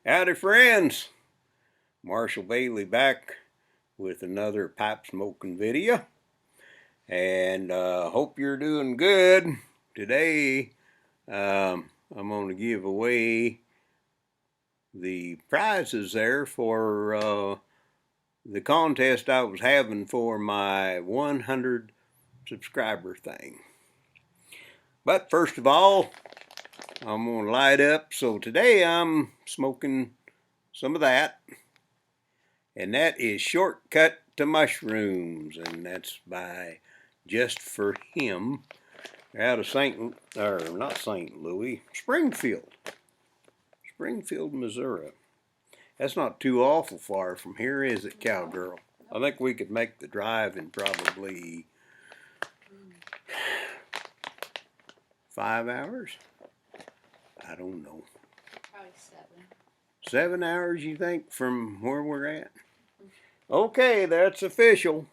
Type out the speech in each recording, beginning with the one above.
Howdy friends, Marshall Bailey back with another pipe smoking video, and hope you're doing good. Today I'm going to give away the prizes there for the contest I was having for my 100 subscriber thing. But first of all, I'm going to light up. So today I'm smoking some of that. And that is Shortcut to Mushrooms, and that's by Just for Him out of Springfield, Missouri. That's not too awful far from here, is it, cowgirl? I think we could make the drive in probably 5 hours. I don't know. Probably 7. 7 hours, you think, from where we're at? Okay, that's official.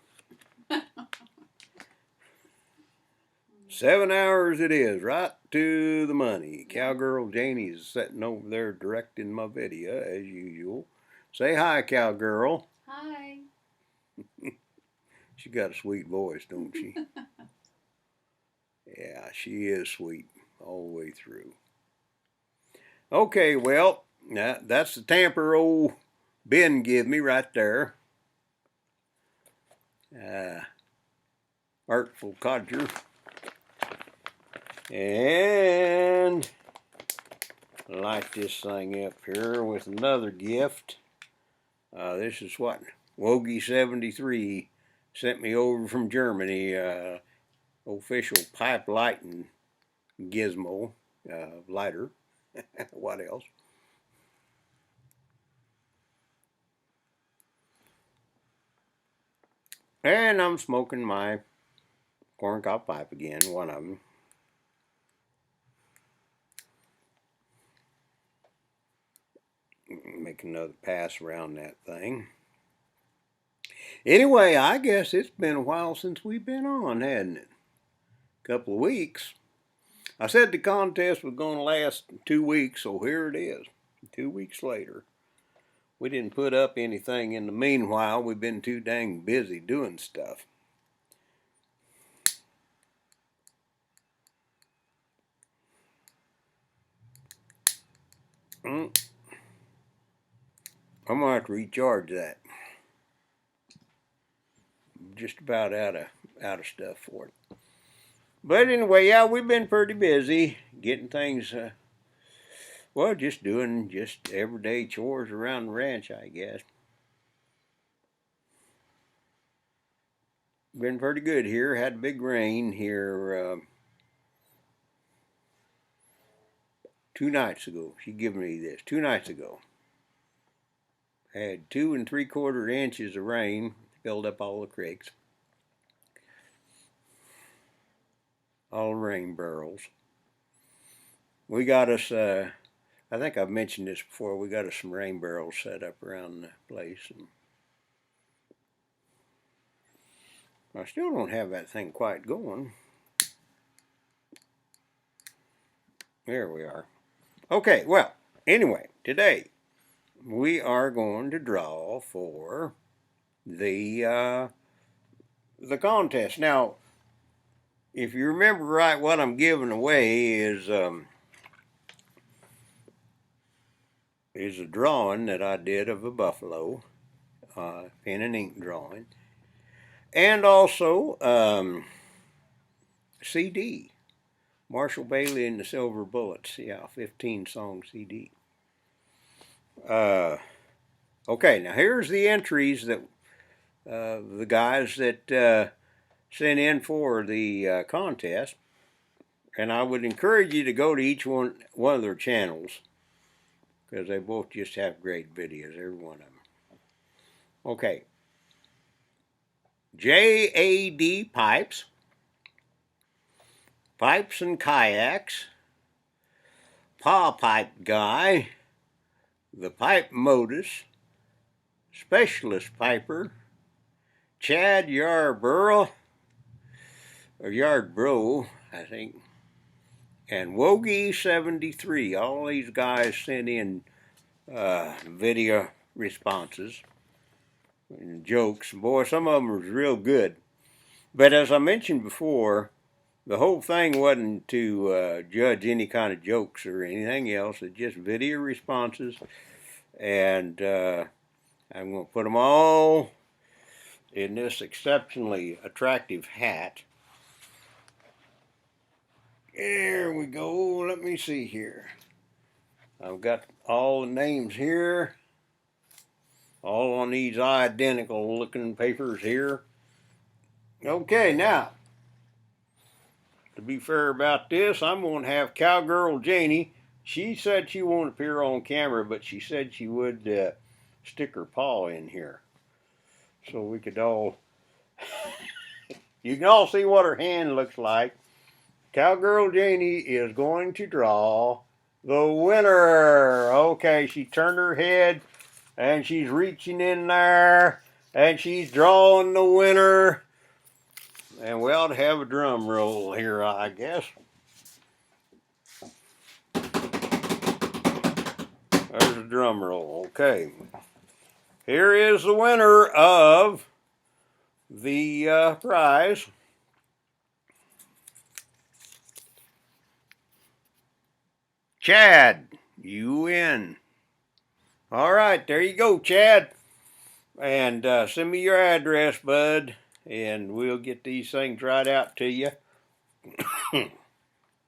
7 hours it is, right to the money. Cowgirl Janie's sitting over there directing my video, as usual. Say hi, cowgirl. Hi. She got a sweet voice, don't she? Yeah, she is sweet all the way through. Okay, well, that's the tamper old Ben give me right there. Artful codger. And light this thing up here with another gift. This is what Wogie73 sent me over from Germany. Official pipe lighting gizmo lighter. What else? And I'm smoking my corncob pipe again, one of them. Make another pass around that thing. Anyway, I guess it's been a while since we've been on, hasn't it? A couple of weeks. I said the contest was going to last 2 weeks, so here it is, 2 weeks later. We didn't put up anything in the meanwhile. We've been too dang busy doing stuff. I'm going to have to recharge that. I'm just about out of stuff for it. But anyway, yeah, we've been pretty busy getting things, well, just doing everyday chores around the ranch, I guess. Been pretty good here. Had a big rain here 2 nights ago. She gave me this 2 nights ago. Had 2 3/4 inches of rain, filled up all the creeks, all the rain barrels. We got us, I think I've mentioned this before, we got us some rain barrels set up around the place. And I still don't have that thing quite going. There we are. Okay, well, anyway, today we are going to draw for the contest. Now, if you remember right, what I'm giving away is a drawing that I did of a buffalo, pen and ink drawing, and also CD, Marshall Bailey and the Silver Bullets, yeah, 15-song CD. Okay, now here's the entries that the guys that sent in for the contest, and I would encourage you to go to each one of their channels, because they both just have great videos, every one of them. Okay. JAD Pipes, Pipes and Kayaks, Paw Pipe Guy, The Pipe Modus, Specialist Piper, Chad Yarborough, or Yardbro, I think, and Wogie73. All these guys sent in video responses and jokes. Boy, some of them was real good. But as I mentioned before, the whole thing wasn't to judge any kind of jokes or anything else. It's just video responses. And I'm going to put them all in this exceptionally attractive hat. There we go. Let me see here. I've got all the names here. All on these identical looking papers here. Okay, now, to be fair about this, I'm going to have Cowgirl Janie. She said she won't appear on camera, but she said she would stick her paw in here. So we could all, you can all see what her hand looks like. Cowgirl Janie is going to draw the winner. Okay, she turned her head and she's reaching in there and she's drawing the winner. And we ought to have a drum roll here, I guess. There's a drum roll. Okay. Here is the winner of the prize. Chad, you win. All right, there you go, Chad. And send me your address, bud, and we'll get these things right out to you.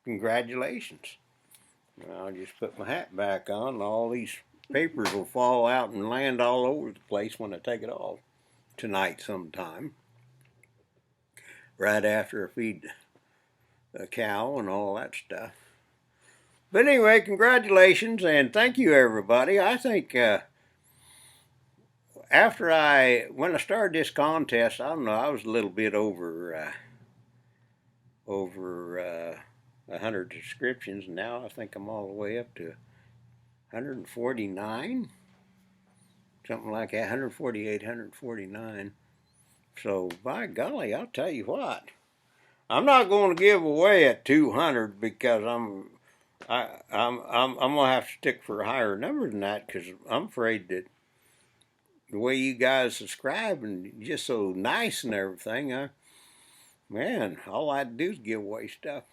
Congratulations. I'll just put my hat back on, and all these papers will fall out and land all over the place when I take it off tonight sometime. Right after I feed the cow and all that stuff. But anyway, congratulations and thank you, everybody. I think when I started this contest, I don't know, I was a little bit over 100 subscriptions. Now I think I'm all the way up to 149, something like that, 148, 149. So by golly, I'll tell you what, I'm not going to give away at 200 because I'm gonna have to stick for a higher number than that because I'm afraid that the way you guys subscribe and just so nice and everything, man, all I do is give away stuff.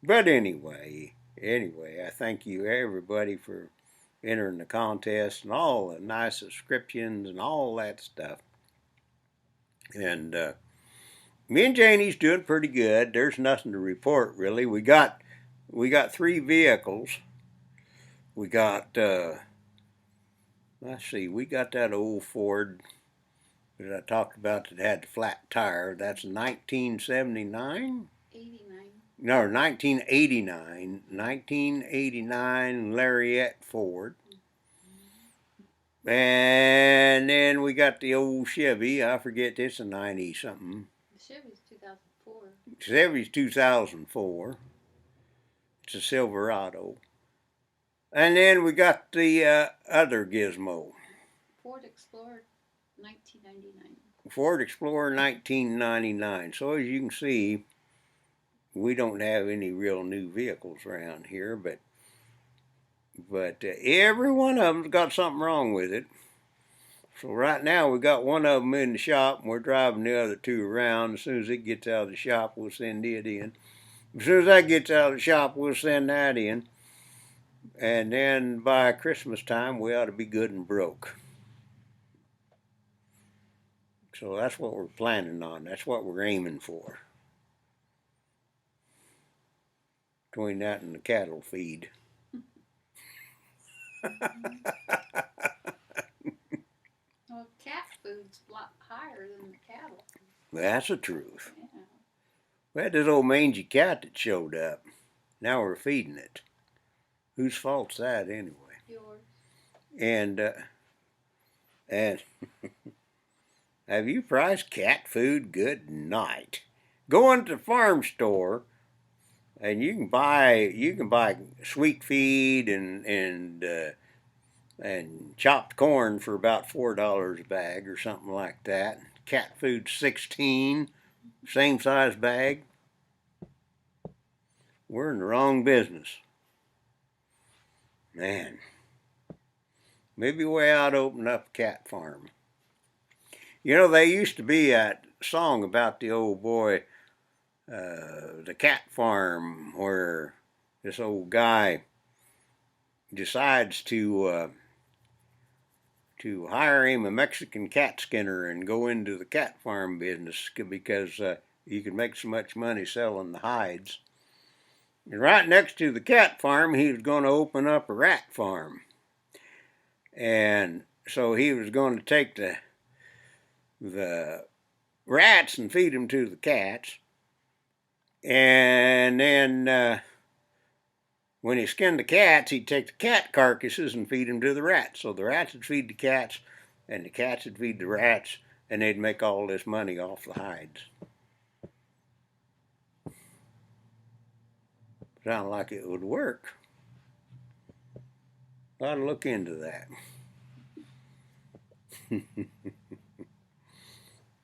But anyway, I thank you everybody for entering the contest and all the nice subscriptions and all that stuff. And me and Janie's doing pretty good. There's nothing to report really. We got 3 vehicles. We got let's see, we got that old Ford that I talked about that had the flat tire. That's 1979? 89. No, 1989. 1989 Lariat Ford. And then we got the old Chevy. I forget, it's a 90 something. The Chevy's 2004. Chevy's 2004. It's a Silverado. And then we got the other gizmo. Ford Explorer 1999. Ford Explorer 1999. So as you can see, we don't have any real new vehicles around here, but every one of them's got something wrong with it. So right now we got one of them in the shop, and we're driving the other 2 around. As soon as it gets out of the shop, we'll send it in. As soon as that gets out of the shop, we'll send that in. And then by Christmas time, we ought to be good and broke. So that's what we're planning on. That's what we're aiming for. Between that and the cattle feed. Well, cat food's a lot higher than the cattle. That's the truth. Yeah. We had this old mangy cat that showed up. Now we're feeding it. Whose fault's that anyway? Yours. And have you priced cat food? Good night. Go into the farm store and you can buy sweet feed and chopped corn for about $4 a bag or something like that. Cat food $16, same size bag. We're in the wrong business. Man, maybe we ought to open up a cat farm. You know, there used to be a song about the old boy, the cat farm, where this old guy decides to hire him a Mexican cat skinner and go into the cat farm business because you can make so much money selling the hides. And right next to the cat farm, he was going to open up a rat farm. And so he was going to take the rats and feed them to the cats. And then when he skinned the cats, he'd take the cat carcasses and feed them to the rats. So the rats would feed the cats, and the cats would feed the rats, and they'd make all this money off the hides. Sounded like it would work. Ought to look into that.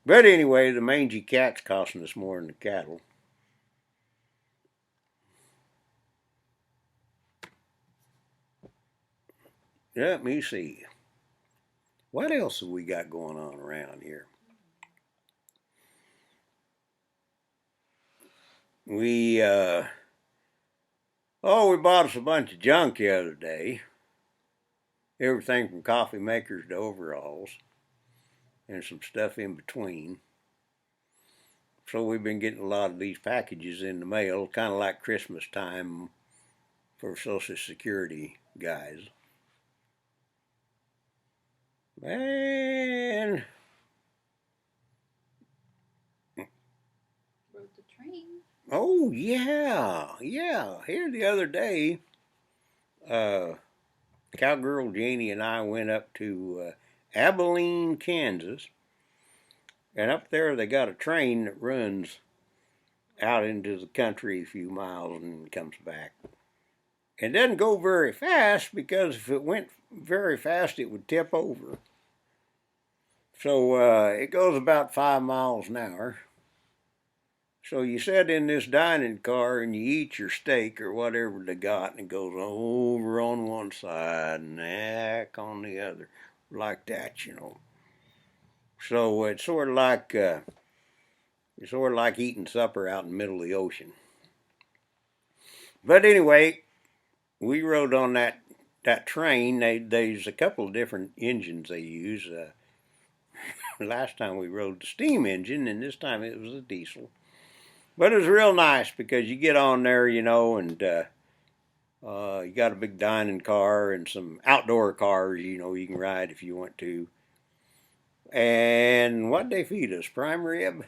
But anyway, the mangy cat's costing us more than the cattle. Let me see. What else have we got going on around here? We bought us a bunch of junk the other day. Everything from coffee makers to overalls and some stuff in between. So we've been getting a lot of these packages in the mail, kind of like Christmas time for Social Security guys. And Rode the train. oh yeah. Here the other day, Cowgirl Janie and I went up to Abilene, Kansas, and up there they got a train that runs out into the country a few miles and comes back. It doesn't go very fast because if it went very fast, it would tip over. So it goes about 5 miles an hour. So you sit in this dining car and you eat your steak or whatever they got, and it goes over on one side and back on the other, like that, you know. So it's sort of like eating supper out in the middle of the ocean. But anyway, we rode on that train. There's a couple of different engines they use. Last time we rode the steam engine, and this time it was a diesel. But it was real nice because you get on there, you know, and you got a big dining car and some outdoor cars, you know, you can ride if you want to. And what they feed us, prime rib.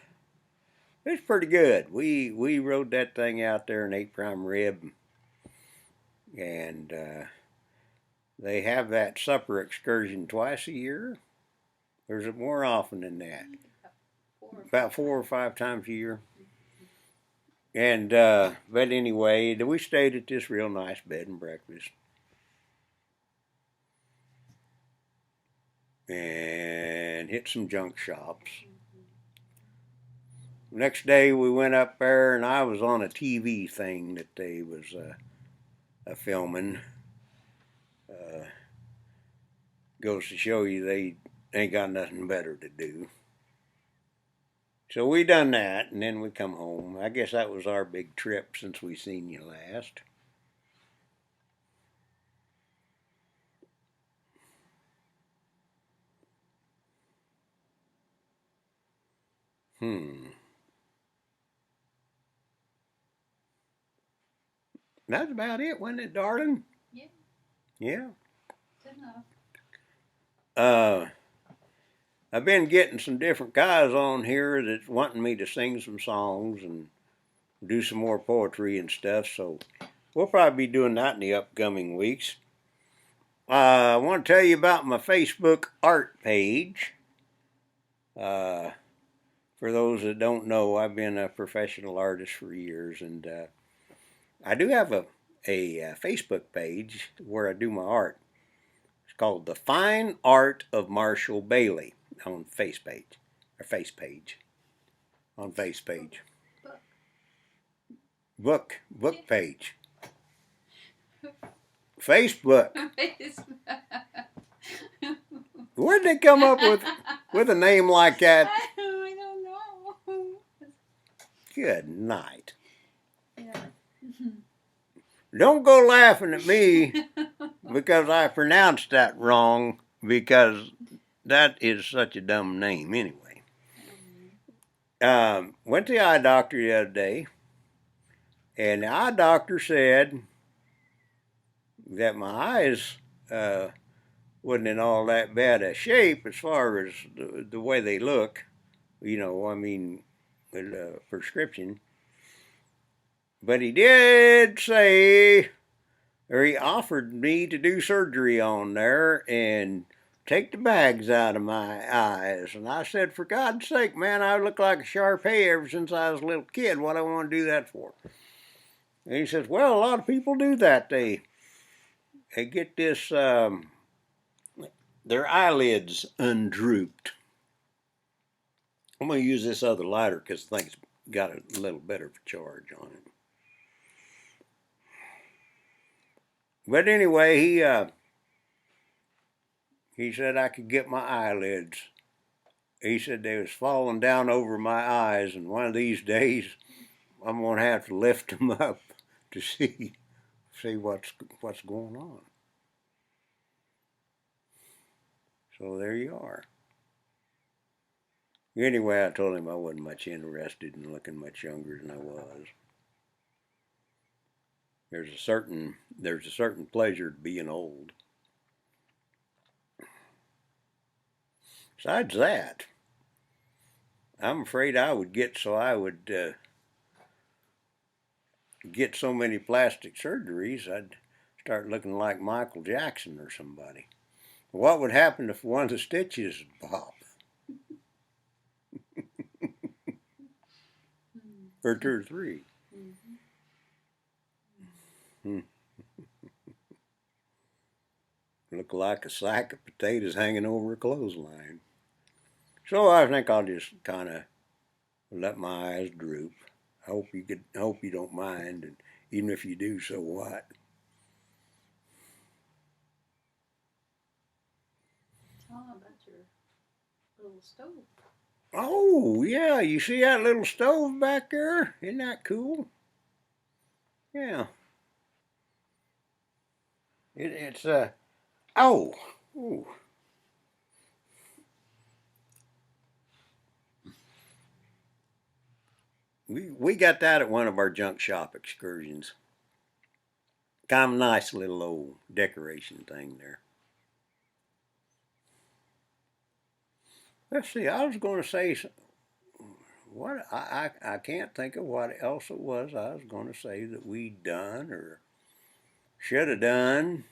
It's pretty good. We rode that thing out there and ate prime rib. And they have that supper excursion twice a year. Or is it more often than that? About 4 or 5 times a year. And but anyway, we stayed at this real nice bed and breakfast. And hit some junk shops. Next day we went up there and I was on a TV thing that they was filming. Goes to show you they ain't got nothing better to do. So we done that and then we come home. I guess that was our big trip since we seen you last. That's about it, wasn't it, darling? Yeah. Yeah. Good enough. I've been getting some different guys on here that's wanting me to sing some songs and do some more poetry and stuff, so we'll probably be doing that in the upcoming weeks. I want to tell you about my Facebook art page. For those that don't know, I've been a professional artist for years, and I do have a Facebook page where I do my art. It's called The Fine Art of Marshal Bailey on face page. On face page. Book page. Facebook. Where'd they come up with a name like that? I don't know. Good night. Yeah. Don't go laughing at me because I pronounced that wrong, because that is such a dumb name anyway. Went to the eye doctor the other day, and the eye doctor said that my eyes wasn't in all that bad a shape as far as the way they look. You know, I mean, with a prescription. But he did say, or he offered me to do surgery on there and take the bags out of my eyes. And I said, for God's sake, man, I look like a Shar-Pei ever since I was a little kid. What do I want to do that for? And he says, well, a lot of people do that. They get this, their eyelids undrooped. I'm going to use this other lighter because the thing's got a little bit of a charge on it. But anyway, he said I could get my eyelids. He said they was falling down over my eyes, and one of these days I'm going to have to lift them up to see what's going on. So there you are. Anyway, I told him I wasn't much interested in looking much younger than I was. There's a certain pleasure to being old. Besides that, I'm afraid I would get get so many plastic surgeries, I'd start looking like Michael Jackson or somebody. What would happen if one of the stitches popped? Or 2 or 3. Look like a sack of potatoes hanging over a clothesline. So I think I'll just kind of let my eyes droop. I hope you don't mind, and even if you do, so what? Tell them about your little stove. Oh yeah, you see that little stove back there? Isn't that cool? Yeah. It's oh. Ooh. We got that at one of our junk shop excursions. Kind of nice little old decoration thing there. Let's see, I was going to say what I can't think of what else it was I was going to say that we done or should have done.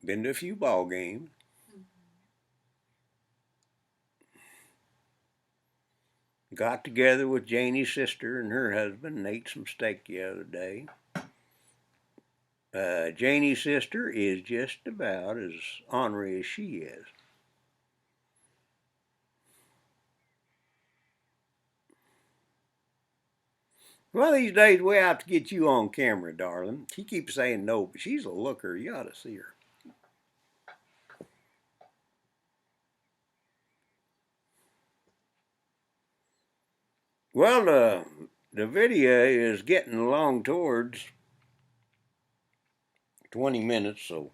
Been to a few ball games. Got together with Janie's sister and her husband and ate some steak the other day. Janie's sister is just about as ornery as she is. One of these days we have to get you on camera, darling. She keeps saying no, but she's a looker. You ought to see her. Well, the video is getting along towards 20 minutes, so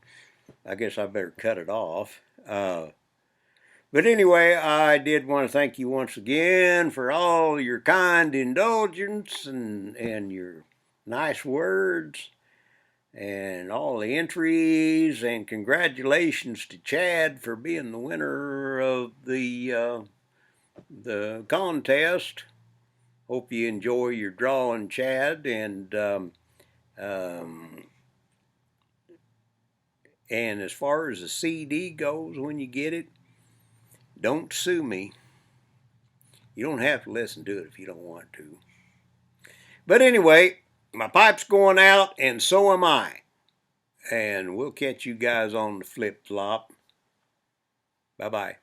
I guess I better cut it off. But anyway, I did want to thank you once again for all your kind indulgence and your nice words and all the entries, and congratulations to Chad for being the winner of the contest. Hope you enjoy your drawing, Chad, and as far as the CD goes, when you get it, don't sue me. You don't have to listen to it if you don't want to. But anyway, my pipe's going out, and so am I. And we'll catch you guys on the flip-flop. Bye-bye.